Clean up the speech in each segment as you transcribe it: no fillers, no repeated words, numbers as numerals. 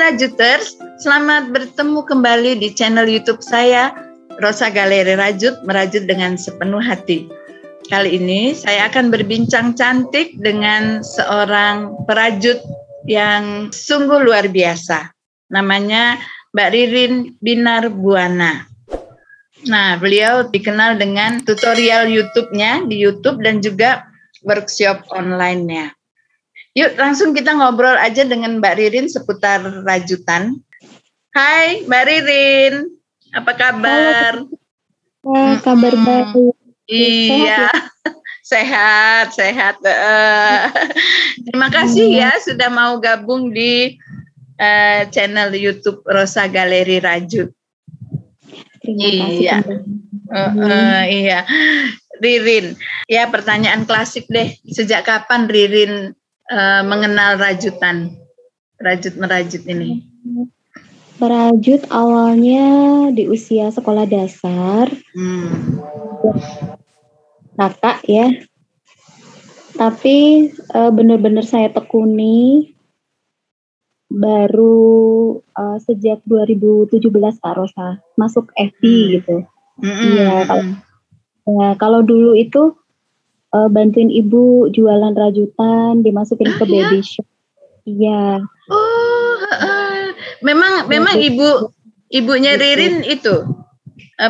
Rajuters, selamat bertemu kembali di channel YouTube saya, Rosa Galeri Rajut, merajut dengan sepenuh hati. Kali ini saya akan berbincang cantik dengan seorang perajut yang sungguh luar biasa. Namanya Mbak Ririn Binar Buana. Nah, beliau dikenal dengan tutorial YouTube-nya di YouTube dan juga workshop online-nya. Yuk langsung kita ngobrol aja dengan Mbak Ririn seputar rajutan. Hai Mbak Ririn, apa kabar? Halo, kabar baik. Iya, sehat. Terima kasih ya sudah mau gabung di channel YouTube Rosa Galeri Rajut. Terima kasih. Iya, Ririn. Ya pertanyaan klasik deh. Sejak kapan Ririn mengenal rajutan, merajut ini? Merajut awalnya di usia sekolah dasar, kakak ya. Tapi benar-benar saya tekuni baru sejak 2017 Kak Rosa masuk FB gitu. Iya. Kalau dulu itu bantuin ibu jualan rajutan, dimasukin ke baby shop. Iya. Memang ibunya Ririn itu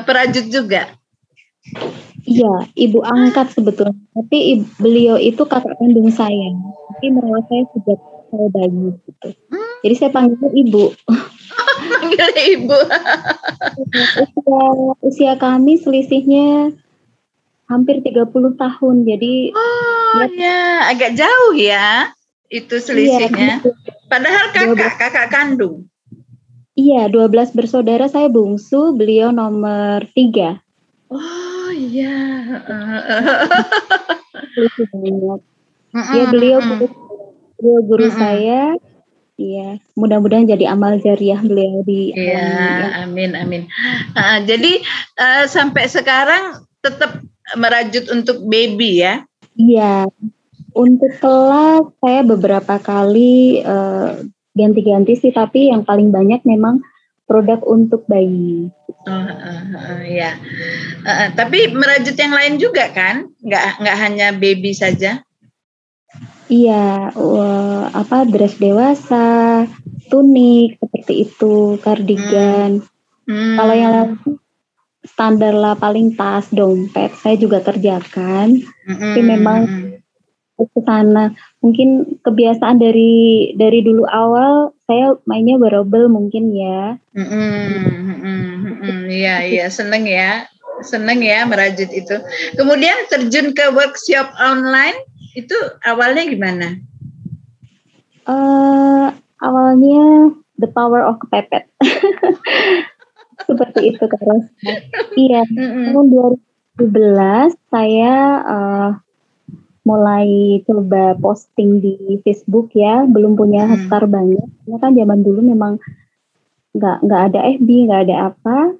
perajut juga. Iya, ibu angkat sebetulnya. Tapi beliau itu kakak kandung saya. Tapi merawat saya sejak saya bayi gitu. Jadi saya panggilnya ibu. Panggilnya ibu. Usia kami selisihnya hampir 30 tahun. Jadi ya agak jauh ya itu selisihnya. Iya, padahal kakak kandung. Iya, 12 bersaudara, saya bungsu, beliau nomor 3. Oh iya. Ya, beliau guru saya. Iya, mudah-mudahan jadi amal jariah beliau di amin. Jadi sampai sekarang tetap merajut untuk baby ya? Iya, untuk kelas saya beberapa kali ganti-ganti sih, tapi yang paling banyak memang produk untuk bayi. Iya. Tapi merajut yang lain juga kan? Nggak hanya baby saja? Iya, dress dewasa, tunik seperti itu, kardigan. Kalau yang lain standar lah, paling tas, dompet, saya juga kerjakan. Tapi memang ke sana mungkin kebiasaan dari dulu awal saya mainnya wearable mungkin ya. Iya, seneng ya merajut itu. Kemudian terjun ke workshop online itu awalnya gimana? Awalnya the power of kepepet. Seperti itu kan. Iya, tahun 2017 saya mulai coba posting di Facebook ya, belum punya haskar banyak. Karena kan zaman dulu memang nggak ada FB, nggak ada apa.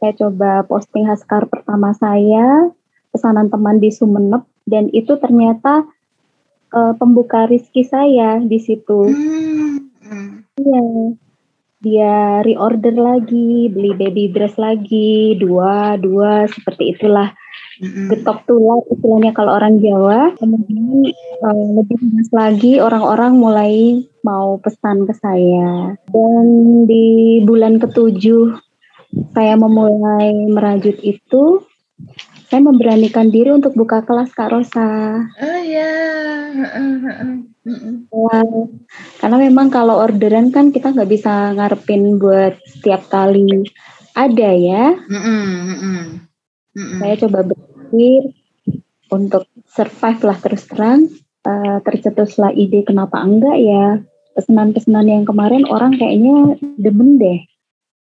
Saya coba posting haskar pertama saya, pesanan teman di Sumeneb, dan itu ternyata pembuka rezeki saya di situ. Iya, dia reorder lagi, beli baby dress lagi, dua seperti itulah. Getok tular istilahnya kalau orang Jawa. Kemudian lebih luas lagi orang-orang mulai mau pesan ke saya. Dan di bulan ke-7 saya memulai merajut itu, saya memberanikan diri untuk buka kelas Kak Rosa. Oh ya. Karena memang kalau orderan kan kita nggak bisa ngarepin buat setiap kali ada ya. Saya coba berpikir untuk survive lah, terus terang tercetuslah ide kenapa enggak ya, pesanan-pesanan yang kemarin orang kayaknya demen deh.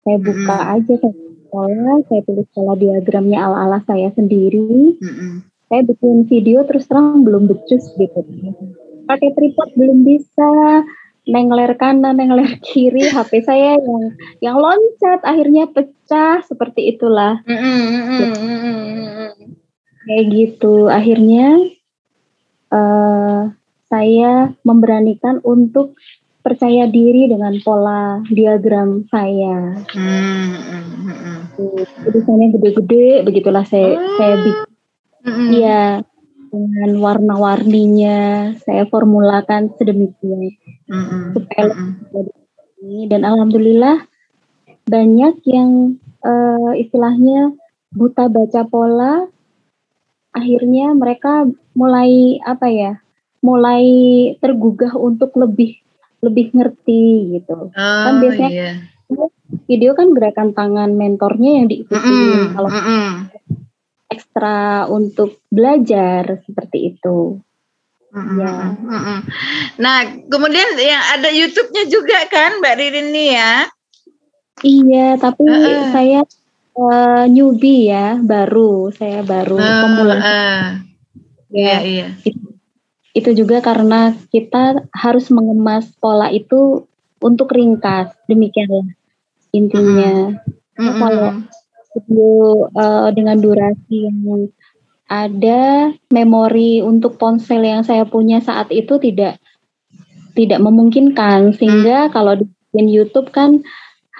Saya buka aja saya tulis pola diagramnya ala-ala saya sendiri. Saya bikin video, terus terang belum becus gitu. Pakai tripod belum bisa, nengler kanan, nengler kiri, HP saya yang loncat akhirnya pecah, seperti itulah. Kayak gitu, akhirnya saya memberanikan untuk percaya diri dengan pola diagram saya. Tulisannya gede-gede, begitulah saya bikin. Iya, dengan warna-warninya saya formulakan sedemikian supaya lebih ini, dan alhamdulillah banyak yang istilahnya buta baca pola, akhirnya mereka mulai mulai tergugah untuk lebih ngerti gitu. Kan biasanya video kan gerakan tangan mentornya yang diikuti, kalau ekstra untuk belajar seperti itu. Ya. Nah, kemudian yang ada YouTube-nya juga kan, Mbak Ririn nih ya? Iya, tapi saya newbie ya, saya baru pemula. Iya. Itu juga karena kita harus mengemas pola itu untuk ringkas, demikianlah intinya. Kalau video dengan durasi yang ada, memori untuk ponsel yang saya punya saat itu tidak memungkinkan, sehingga kalau di YouTube kan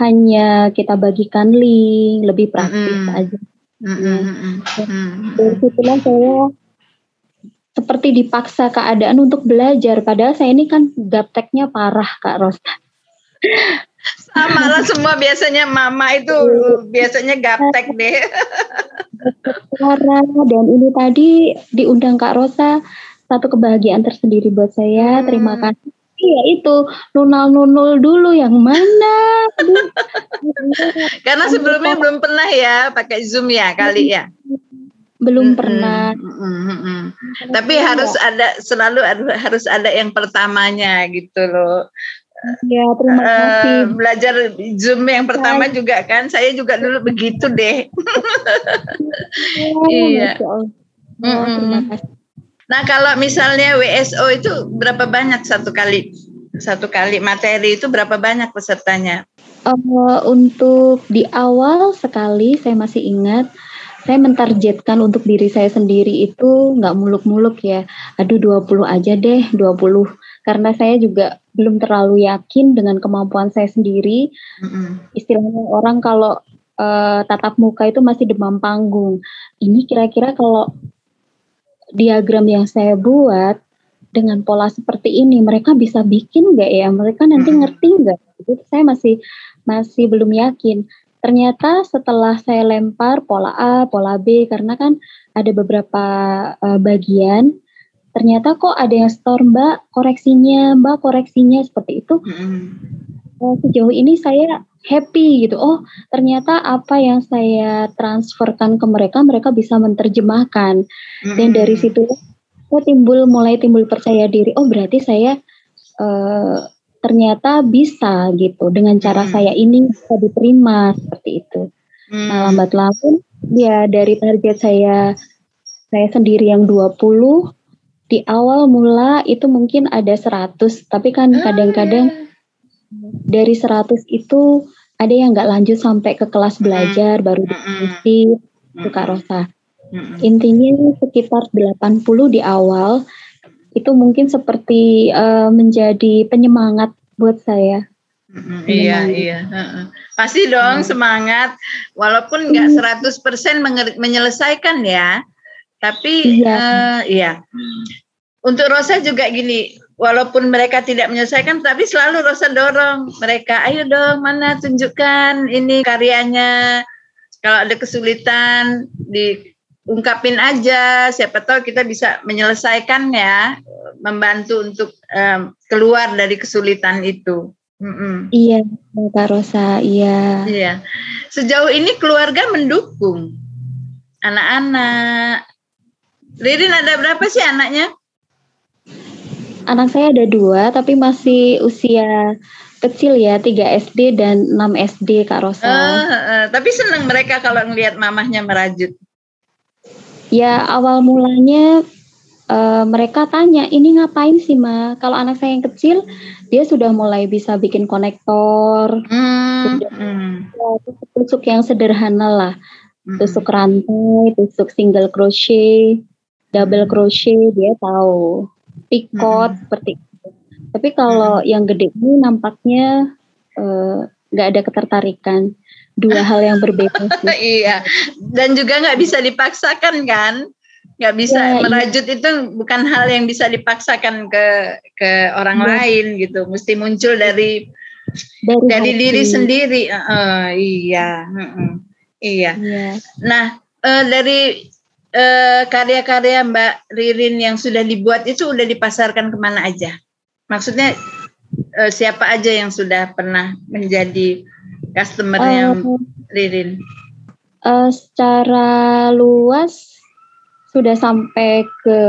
hanya kita bagikan link, lebih praktis aja. Dari situlah saya seperti dipaksa keadaan untuk belajar, padahal saya ini kan gapteknya parah, Kak Rosa. Sama lah semua, biasanya mama itu biasanya gaptek deh. Dan ini tadi diundang Kak Rosa, satu kebahagiaan tersendiri buat saya. Terima kasih. Iya, itu nunul dulu yang mana? Karena sebelumnya belum pernah ya pakai Zoom ya kali ya. Belum pernah. Tapi selalu harus ada yang pertamanya gitu loh. Ya, terima kasih. Belajar Zoom yang pertama juga kan, saya juga dulu begitu deh. Iya. Terima kasih. Nah, kalau misalnya WSO itu berapa banyak satu kali materi itu berapa banyak pesertanya? Untuk di awal sekali saya masih ingat, saya mentargetkan untuk diri saya sendiri itu nggak muluk-muluk ya. 20 aja deh, 20. Karena saya juga belum terlalu yakin dengan kemampuan saya sendiri. Istilahnya orang kalau tatap muka itu masih demam panggung. Ini kira-kira kalau diagram yang saya buat dengan pola seperti ini, mereka bisa bikin nggak ya? Mereka nanti ngerti nggak? Itu saya masih belum yakin. Ternyata setelah saya lempar pola A, pola B, karena kan ada beberapa bagian, ternyata kok ada yang store Mbak koreksinya seperti itu. Sejauh ini saya happy gitu. Oh, ternyata apa yang saya transferkan ke mereka bisa menerjemahkan. Dan dari situ saya mulai timbul percaya diri. Oh, berarti saya ternyata bisa gitu. Dengan cara saya ini bisa diterima seperti itu. Nah, lambat laun ya dari target saya sendiri yang 20, di awal mula itu mungkin ada 100, tapi kan kadang-kadang dari 100 itu ada yang nggak lanjut sampai ke kelas belajar, baru diskusi, itu Kak Rosa. Intinya sekitar 80 di awal, itu mungkin seperti menjadi penyemangat buat saya. Iya. Pasti dong semangat, walaupun nggak 100% menyelesaikan ya, tapi iya. Untuk Rosa juga gini, walaupun mereka tidak menyelesaikan, tapi selalu Rosa dorong mereka, ayo dong, mana tunjukkan ini karyanya. Kalau ada kesulitan, diungkapin aja. Siapa tahu kita bisa menyelesaikan ya, membantu untuk keluar dari kesulitan itu. Iya, Kak Rosa, iya. Iya. Sejauh ini keluarga mendukung anak-anak. Ririn ada berapa sih anaknya? Anak saya ada 2, tapi masih usia kecil ya, 3 SD dan 6 SD, Kak Rosa. Tapi senang mereka kalau ngelihat mamahnya merajut. Ya, awal mulanya mereka tanya, ini ngapain sih, Ma? Kalau anak saya yang kecil, dia sudah mulai bisa bikin konektor, tusuk yang sederhana lah, tusuk rantai, tusuk single crochet, double crochet, dia tahu. Picot seperti itu. Tapi kalau yang gede ini nampaknya nggak ada ketertarikan. Dua hal yang berbeda. Iya, dan juga nggak bisa dipaksakan kan? Nggak bisa Ya, merajut itu bukan hal yang bisa dipaksakan ke orang lain gitu. Mesti muncul dari diri sendiri. Iya. Iya. Nah, dari karya-karya Mbak Ririn yang sudah dibuat itu udah dipasarkan kemana aja? Maksudnya siapa aja yang sudah pernah menjadi customernya Ririn? Secara luas sudah sampai ke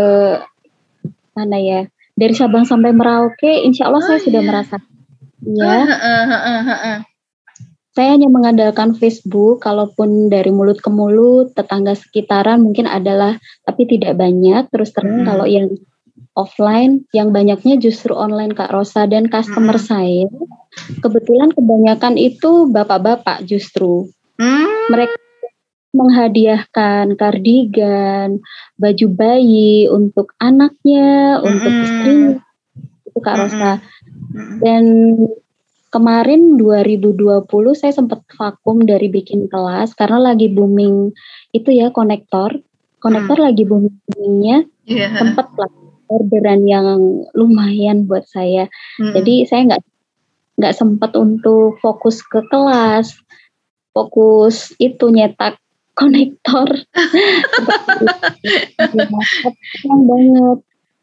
mana ya? Dari Sabang sampai Merauke, insya Allah saya sudah merasakan. Ya. Saya hanya mengandalkan Facebook, kalaupun dari mulut ke mulut, tetangga sekitaran mungkin adalah, tapi tidak banyak. Terus terang kalau yang offline, yang banyaknya justru online Kak Rosa, dan customer saya, kebetulan kebanyakan itu bapak-bapak justru. Mereka menghadiahkan kardigan, baju bayi untuk anaknya, untuk istrinya, itu Kak Rosa. Dan kemarin 2020 saya sempat vakum dari bikin kelas karena lagi booming itu ya konektor lagi boomingnya, sempat lah orderan yang lumayan buat saya. Jadi saya nggak sempat untuk fokus ke kelas, fokus itu nyetak konektor. Senang banget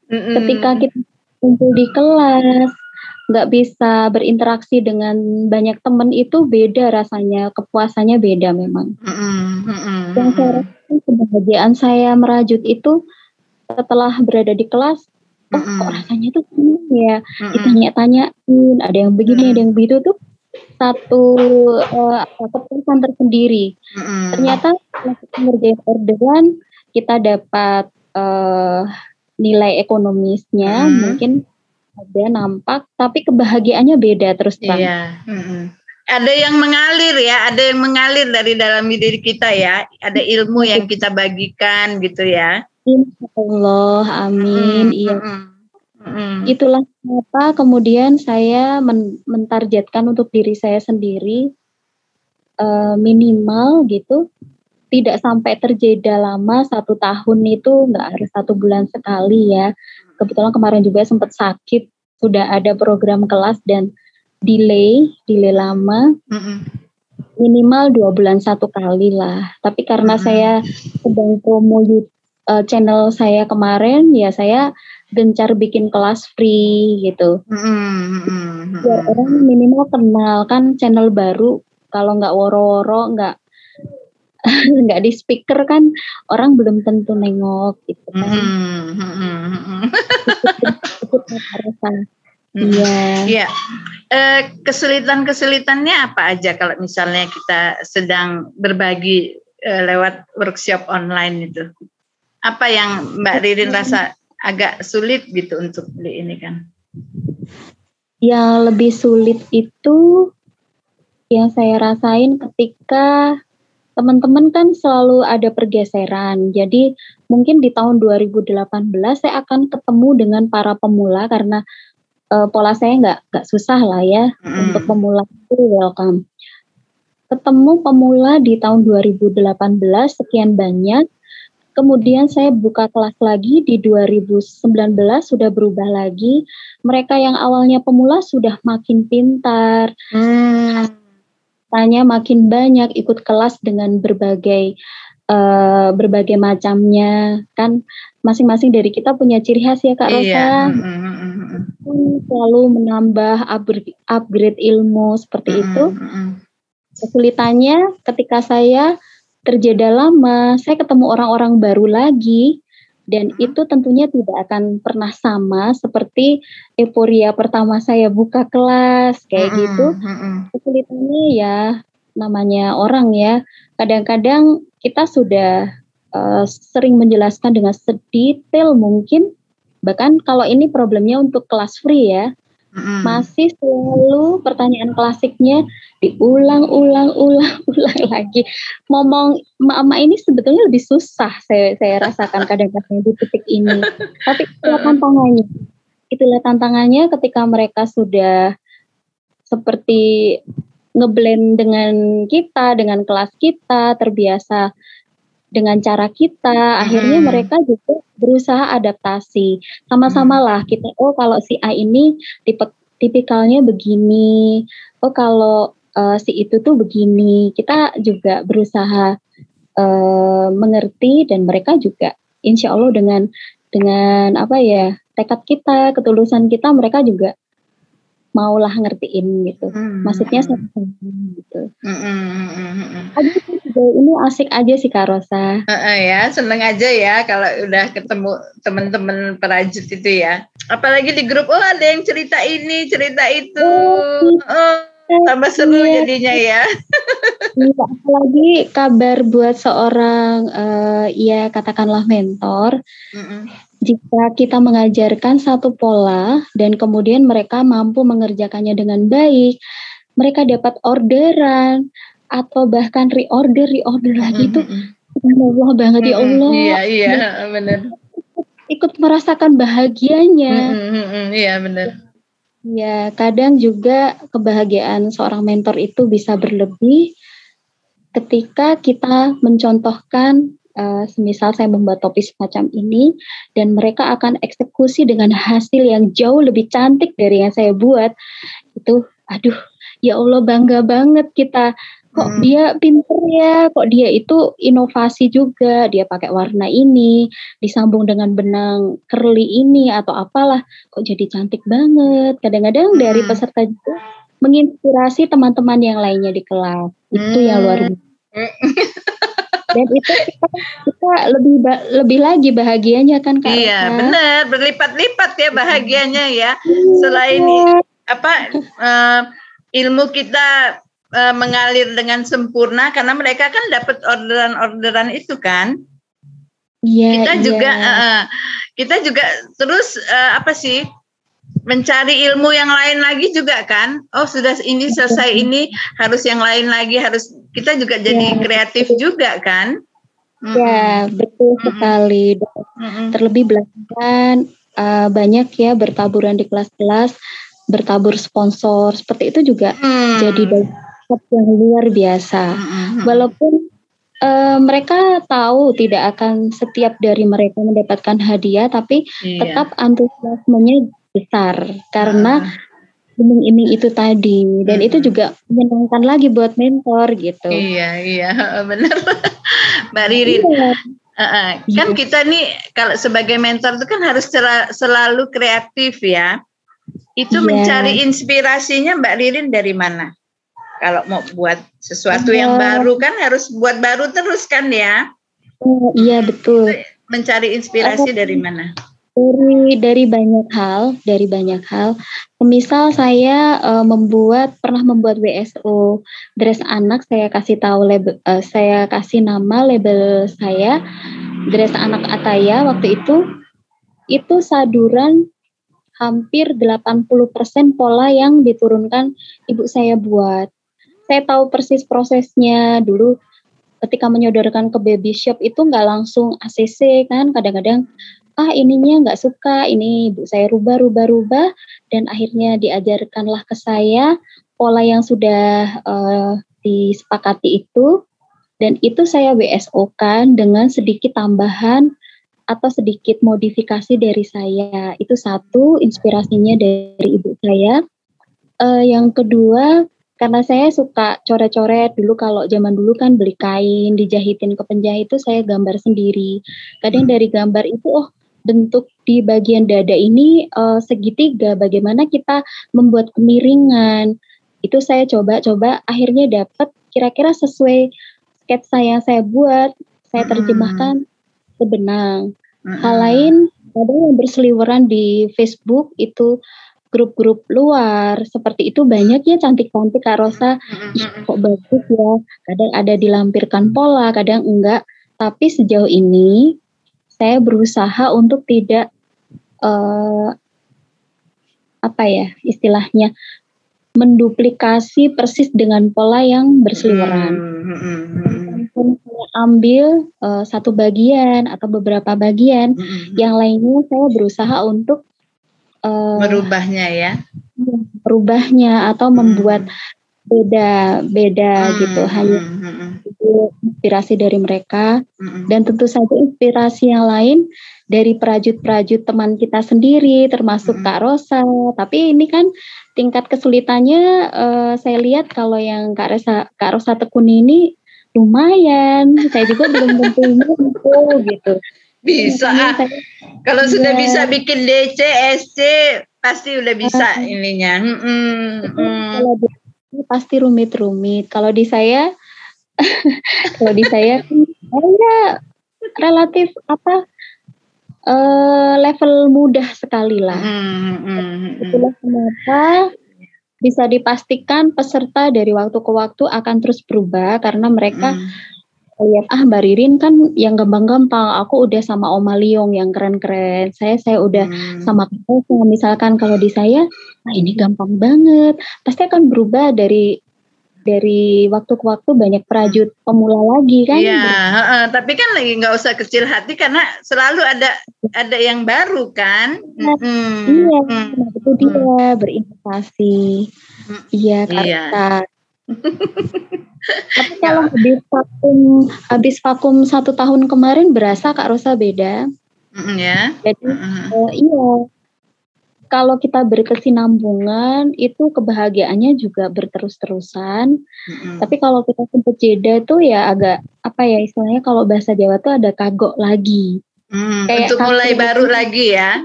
ketika kita kumpul di kelas, nggak bisa berinteraksi dengan banyak teman, itu beda rasanya, kepuasannya beda memang. Yang saya rasakan kebahagiaan saya merajut itu setelah berada di kelas, kok rasanya tuh senang ya, ditanya-tanyain, ada yang begini, ada yang begitu, tuh satu kepuasan tersendiri. Ternyata kita ngerjain orderan, kita dapat nilai ekonomisnya mungkin ada nampak, tapi kebahagiaannya beda terus terang. Iya. Ada yang mengalir ya, ada yang mengalir dari dalam diri kita ya, ada ilmu yang kita bagikan gitu ya. Insyaallah, amin. Iya. Itulah kenapa kemudian saya mentargetkan untuk diri saya sendiri minimal gitu, tidak sampai terjeda lama 1 tahun, itu nggak harus 1 bulan sekali ya. Kebetulan kemarin juga sempat sakit, sudah ada program kelas dan delay lama, minimal 2 bulan 1 kali lah. Tapi karena saya sedang promo channel saya kemarin, ya saya gencar bikin kelas free gitu. Biar orang minimal kenal, kan channel baru, kalau nggak woro-woro, nggak di speaker kan orang belum tentu nengok gitu kan. Iya. Kesulitannya apa aja kalau misalnya kita sedang berbagi lewat workshop online itu? Apa yang Mbak Ririn rasa agak sulit gitu untuk ini kan? Yang lebih sulit itu yang saya rasain ketika teman-teman kan selalu ada pergeseran. Jadi mungkin di tahun 2018 saya akan ketemu dengan para pemula karena pola saya nggak susah lah ya untuk pemula itu welcome. Ketemu pemula di tahun 2018 sekian banyak. Kemudian saya buka kelas lagi di 2019, sudah berubah lagi. Mereka yang awalnya pemula sudah makin pintar. Tanya makin banyak, ikut kelas dengan berbagai macamnya, kan masing-masing dari kita punya ciri khas ya Kak Rosa. Selalu menambah upgrade ilmu seperti itu. Kesulitannya ketika saya terjeda lama, saya ketemu orang-orang baru lagi, dan itu tentunya tidak akan pernah sama seperti euforia pertama saya buka kelas kayak gitu. Kesulitannya ya namanya orang ya, kadang-kadang kita sudah sering menjelaskan dengan sedetail mungkin, bahkan kalau ini problemnya untuk kelas free ya, masih selalu pertanyaan klasiknya diulang-ulang lagi. Ngomong emak-emak ini sebetulnya lebih susah saya rasakan kadang-kadang di titik ini. Tapi silakan tangannya. itulah tantangannya ketika mereka sudah seperti ngeblend dengan kita, dengan kelas kita, terbiasa dengan cara kita, akhirnya mereka juga berusaha adaptasi. Sama-sama lah kita, oh kalau si A ini tipikalnya begini, oh kalau si itu tuh begini. Kita juga berusaha mengerti, dan mereka juga insya Allah dengan apa ya, tekad kita, ketulusan kita, mereka juga maulah ngertiin gitu. Maksudnya sama-sama gitu. Ini asik aja sih Kak Rosa. Ya, seneng aja ya kalau udah ketemu teman-teman perajut itu ya. Apalagi di grup, oh ada yang cerita ini, cerita itu. Tambah seru jadinya ya. Apalagi kabar buat seorang ya katakanlah mentor. Jika kita mengajarkan satu pola dan kemudian mereka mampu mengerjakannya dengan baik, mereka dapat orderan atau bahkan reorder lagi itu, Allah banget ya Allah. Iya benar. Ikut merasakan bahagianya. Iya benar. Ya, kadang juga kebahagiaan seorang mentor itu bisa berlebih ketika kita mencontohkan, semisal saya membuat topi semacam ini dan mereka akan eksekusi dengan hasil yang jauh lebih cantik dari yang saya buat. Itu, aduh, ya Allah bangga banget kita. Kok dia pinter ya, kok dia itu inovasi juga, dia pakai warna ini, disambung dengan benang curly ini atau apalah, kok jadi cantik banget. Kadang-kadang dari peserta juga menginspirasi teman-teman yang lainnya di kelas. Itu yang luar biasa. Dan itu kita lebih lagi bahagianya kan Kak. Iya benar, berlipat-lipat ya bahagianya ya. Selain ilmu kita mengalir dengan sempurna karena mereka kan dapat orderan itu kan. Iya. Kita juga terus mencari ilmu yang lain lagi juga kan. Oh sudah ini selesai, ini harus yang lain lagi, harus kita juga jadi kreatif juga kan. Ya betul sekali. Terlebih belakangan banyak ya bertaburan di kelas-kelas, bertabur sponsor seperti itu juga jadi dampak yang luar biasa. Walaupun mereka tahu tidak akan setiap dari mereka mendapatkan hadiah, tapi tetap antusiasmenya besar karena iming-iming itu tadi, dan itu juga menyenangkan lagi buat mentor gitu. Iya benar Mbak Ririn. Kan kita nih kalau sebagai mentor itu kan harus selalu kreatif ya. Itu mencari inspirasinya Mbak Ririn dari mana? Kalau mau buat sesuatu yang baru kan harus buat baru terus kan ya? Iya betul. Mencari inspirasi dari mana? Dari banyak hal. Misal saya pernah membuat WSO dress anak. Saya kasih tahu saya kasih nama label saya dress anak Ataya. Waktu itu saduran hampir 80% pola yang diturunkan ibu saya buat. Saya tahu persis prosesnya. Dulu ketika menyodorkan ke baby shop itu nggak langsung ACC kan, kadang-kadang ininya nggak suka, ini ibu saya rubah, dan akhirnya diajarkanlah ke saya pola yang sudah disepakati itu, dan itu saya WSO-kan dengan sedikit tambahan atau sedikit modifikasi dari saya. Itu satu, inspirasinya dari ibu saya. Yang kedua, karena saya suka coret-coret, dulu kalau zaman dulu kan beli kain, dijahitin ke penjahit itu saya gambar sendiri. Kadang dari gambar itu, bentuk di bagian dada ini segitiga, bagaimana kita membuat kemiringan. Itu saya coba-coba, akhirnya dapat kira-kira sesuai sketsa yang saya buat, saya terjemahkan ke benang. Hal lain, ada yang berseliweran di Facebook itu grup-grup luar, seperti itu banyak ya, cantik-cantik Kak Rosa. Kok bagus ya, kadang ada dilampirkan pola, kadang enggak. Tapi sejauh ini saya berusaha untuk tidak istilahnya menduplikasi persis dengan pola yang berseliweran. Saya ambil satu bagian atau beberapa bagian, yang lainnya saya berusaha untuk merubahnya ya, merubahnya atau membuat beda gitu, hanya inspirasi dari mereka, dan tentu saja inspirasi yang lain dari prajut-prajut teman kita sendiri, termasuk Kak Rosa. Tapi ini kan tingkat kesulitannya, saya lihat kalau yang Kak Rosa tekuni ini lumayan. Saya juga belum tentu mampu gitu. Bisa. Kalau sudah bisa bikin DC, SC, pasti udah bisa ininya. Kalau pasti rumit-rumit. Kalau di saya ya relatif level mudah sekali lah. Itulah kenapa bisa dipastikan peserta dari waktu ke waktu akan terus berubah, karena mereka lihat Mbak Ririn kan yang gampang-gampang, aku udah sama Oma Liong yang keren-keren, saya udah sama kamu. Misalkan kalau di saya, ini gampang banget, pasti akan berubah dari waktu ke waktu, banyak prajut pemula lagi kan. Iya, tapi kan lagi nggak usah kecil hati karena selalu ada yang baru kan. Iya, itu dia berinvestasi. Iya, karena. Tapi kalau habis vakum 1 tahun kemarin berasa Kak Rosa beda. Ya. Jadi iya. Kalau kita berkesinambungan itu kebahagiaannya juga berterus-terusan. Tapi kalau kita sempat jeda tuh ya agak istilahnya kalau bahasa Jawa tuh ada kagok lagi. Kayak untuk mulai baru lagi ya.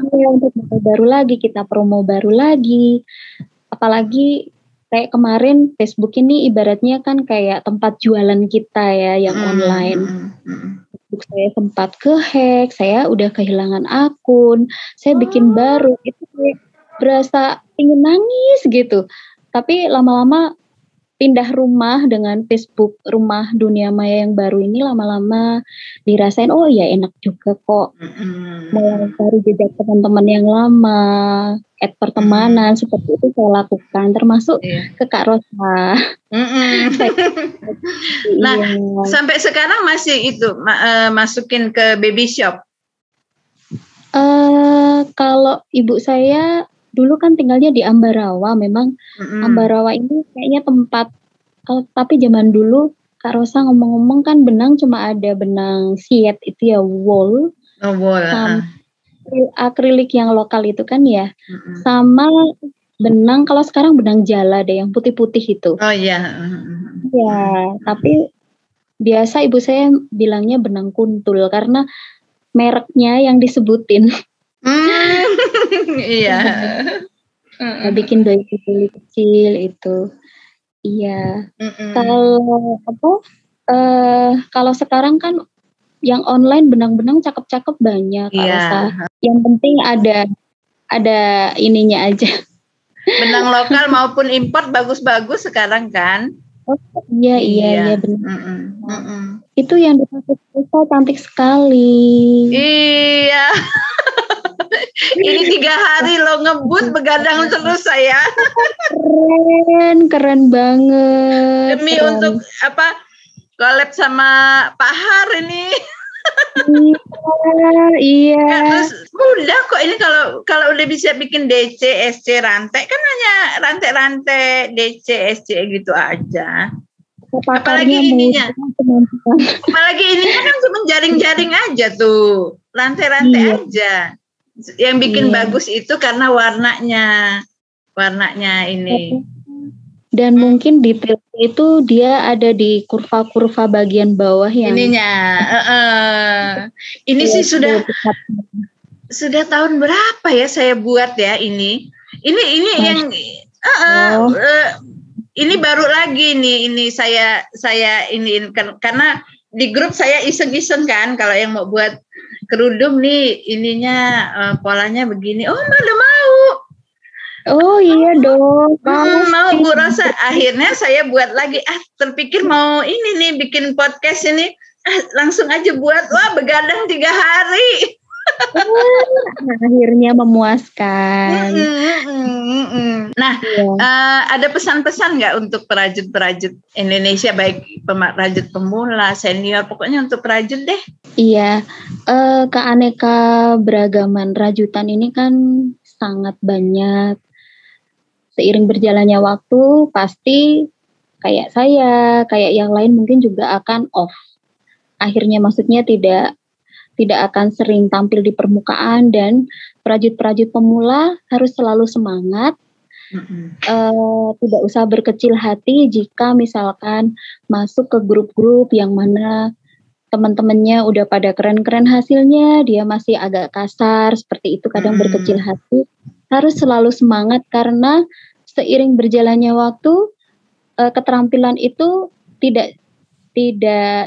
Untuk mulai baru lagi, kita promo baru lagi. Apalagi kayak kemarin Facebook ini ibaratnya kan kayak tempat jualan kita ya yang online. Saya sempat ke-hack, saya udah kehilangan akun, saya bikin baru, itu kayak berasa ingin nangis gitu. Tapi lama-lama pindah rumah dengan Facebook rumah dunia maya yang baru ini, lama-lama dirasain, oh ya enak juga kok. Mencari jejak teman-teman yang lama, add pertemanan, seperti itu saya lakukan, termasuk ke Kak Rosa. Nah, sampai sekarang masih itu masukin ke baby shop? Kalau ibu saya dulu kan tinggalnya di Ambarawa, memang Ambarawa ini kayaknya tempat, tapi zaman dulu Kak Rosa ngomong-ngomong kan benang cuma ada benang siet itu ya, wool. Akrilik yang lokal itu kan ya, sama benang, kalau sekarang benang jala deh yang putih-putih itu. Oh iya. Ya, tapi biasa ibu saya bilangnya benang kuntul karena mereknya yang disebutin. Iya. Bikin doi kecil itu. Iya. Kalau sekarang kan yang online benang-benang cakep-cakep banyak. Yang penting ada ininya aja. Benang lokal maupun import bagus-bagus sekarang kan? Iya benar. Itu yang dipakai cantik sekali. Iya. Ini 3 hari lo ngebut begadang terus saya. Keren banget. Demi untuk collab sama Pak Har ini. Iya. Terus mudah kok ini kalau udah bisa bikin DC, SC, rantai kan hanya rantai-rantai DC, SC gitu aja. Apalagi ininya kan cuma jaring-jaring aja tuh, rantai-rantai aja. Yang bikin bagus itu karena warnanya ini. Dan mungkin detail itu dia ada di kurva-kurva bagian bawah yang ininya. Ini sih sudah tahun berapa ya saya buat ya ini. Ini yang ini baru lagi nih, ini saya ini karena di grup saya iseng-iseng kan, kalau yang mau buat kerudung nih ininya polanya begini. Oh, udah mau. Oh iya dong. Mau Bu Rosa. Akhirnya saya buat lagi. Terpikir mau ini nih bikin podcast ini. Langsung aja buat. Wah, begadang 3 hari. Akhirnya memuaskan. Nah, ada pesan-pesan nggak untuk perajut-perajut Indonesia, baik perajut pemula, senior, pokoknya untuk perajut deh. Iya, keaneka beragaman rajutan ini kan sangat banyak. Seiring berjalannya waktu, pasti kayak saya, kayak yang lain mungkin juga akan off. Akhirnya maksudnya tidak akan sering tampil di permukaan, dan prajurit-prajurit pemula harus selalu semangat. Tidak usah berkecil hati jika misalkan masuk ke grup-grup yang mana teman-temannya udah pada keren-keren hasilnya, dia masih agak kasar, seperti itu kadang berkecil hati. Harus selalu semangat karena seiring berjalannya waktu, keterampilan itu tidak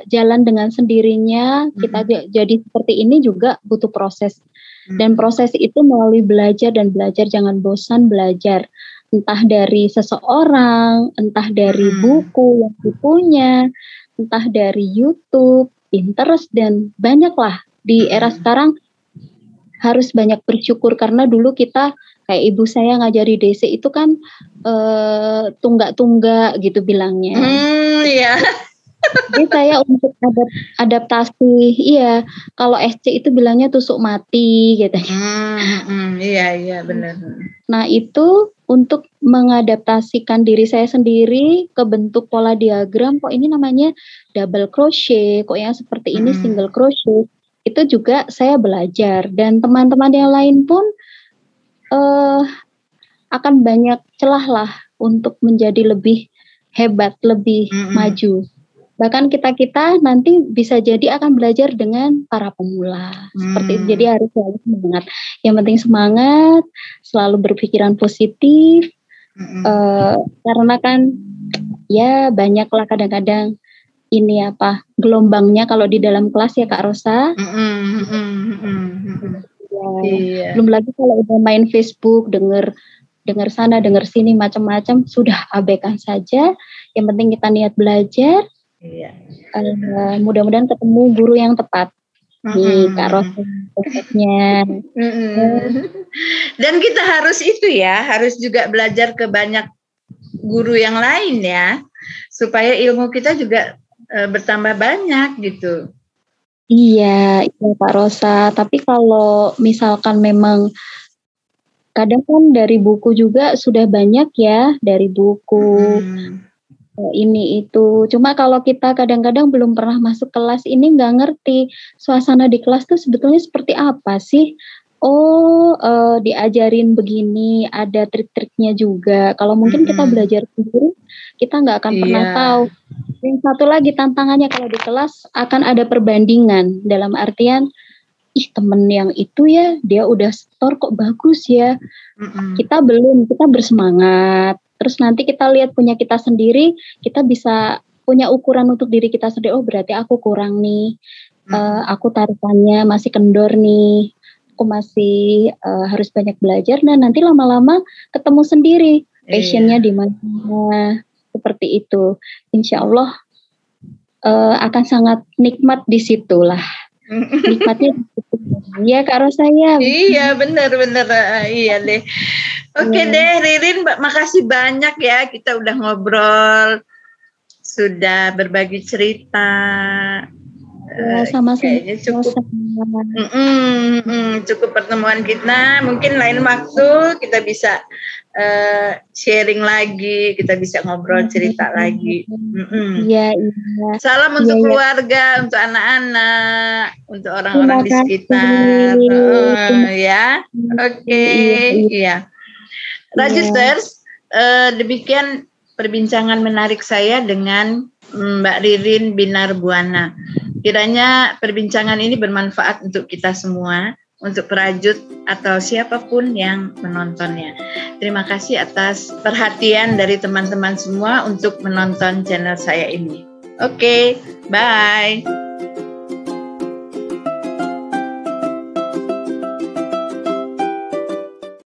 jalan dengan sendirinya. Kita jadi seperti ini juga butuh proses. Dan proses itu melalui belajar dan belajar, jangan bosan belajar. Entah dari seseorang, entah dari buku yang dipunya, entah dari YouTube, Pinterest, dan banyaklah. Di era sekarang harus banyak bersyukur, karena dulu kita, kayak ibu saya ngajari DC itu kan tunggak-tunggak gitu bilangnya. Iya. Jadi saya untuk adaptasi, iya. Kalau SC itu bilangnya tusuk mati gitu. Iya benar. Nah itu untuk mengadaptasikan diri saya sendiri ke bentuk pola diagram. Kok ini namanya double crochet, kok yang seperti ini single crochet. Itu juga saya belajar, dan teman-teman yang lain pun akan banyak celah lah untuk menjadi lebih hebat, lebih maju. Bahkan kita nanti bisa jadi akan belajar dengan para pemula. Seperti itu. Jadi harus selalu semangat. Yang penting semangat, selalu berpikiran positif. Karena kan ya banyaklah kadang-kadang ini gelombangnya kalau di dalam kelas ya Kak Rosa. Iya. Belum lagi kalau udah main Facebook, dengar sana, dengar sini, macam-macam, sudah abaikan saja. Yang penting kita niat belajar. Iya. Mudah-mudahan ketemu guru yang tepat. Nih Kak Rosa prosesnya. Dan kita harus harus juga belajar ke banyak guru yang lain ya, supaya ilmu kita juga bertambah banyak gitu. Iya Kak Rosa. Tapi kalau misalkan memang kadang kan dari buku juga sudah banyak ya, dari buku ini itu. Cuma kalau kita kadang-kadang belum pernah masuk kelas ini nggak ngerti suasana di kelas tuh sebetulnya seperti apa sih. Diajarin begini, ada trik-triknya juga. Kalau mungkin kita belajar sendiri, kita nggak akan pernah tahu. Yang satu lagi tantangannya kalau di kelas akan ada perbandingan, dalam artian temen yang itu ya dia udah skor kok bagus ya, kita belum, kita bersemangat. Terus nanti kita lihat punya kita sendiri, kita bisa punya ukuran untuk diri kita sendiri. Oh berarti aku kurang nih, aku tarikannya masih kendor nih, aku masih harus banyak belajar. Dan nanti lama-lama ketemu sendiri passionnya di mana. Seperti itu, insya Allah akan sangat nikmat di situlah. Nikmatnya ya Kak Rosa ya. Iya benar iya deh. Oke deh Ririn, makasih banyak ya, kita udah ngobrol, sudah berbagi cerita. Sama-sama. Kayaknya cukup pertemuan kita. Mungkin lain waktu kita bisa sharing lagi, kita bisa ngobrol cerita lagi. Iya. Salam untuk keluarga, untuk anak-anak, untuk orang-orang di sekitar. Ya, oke. Iya. Rajuters, demikian perbincangan menarik saya dengan Mbak Ririn Binarbuana. Kiranya perbincangan ini bermanfaat untuk kita semua, untuk prajurit atau siapapun yang menontonnya. Terima kasih atas perhatian dari teman-teman semua untuk menonton channel saya ini. Oke, bye.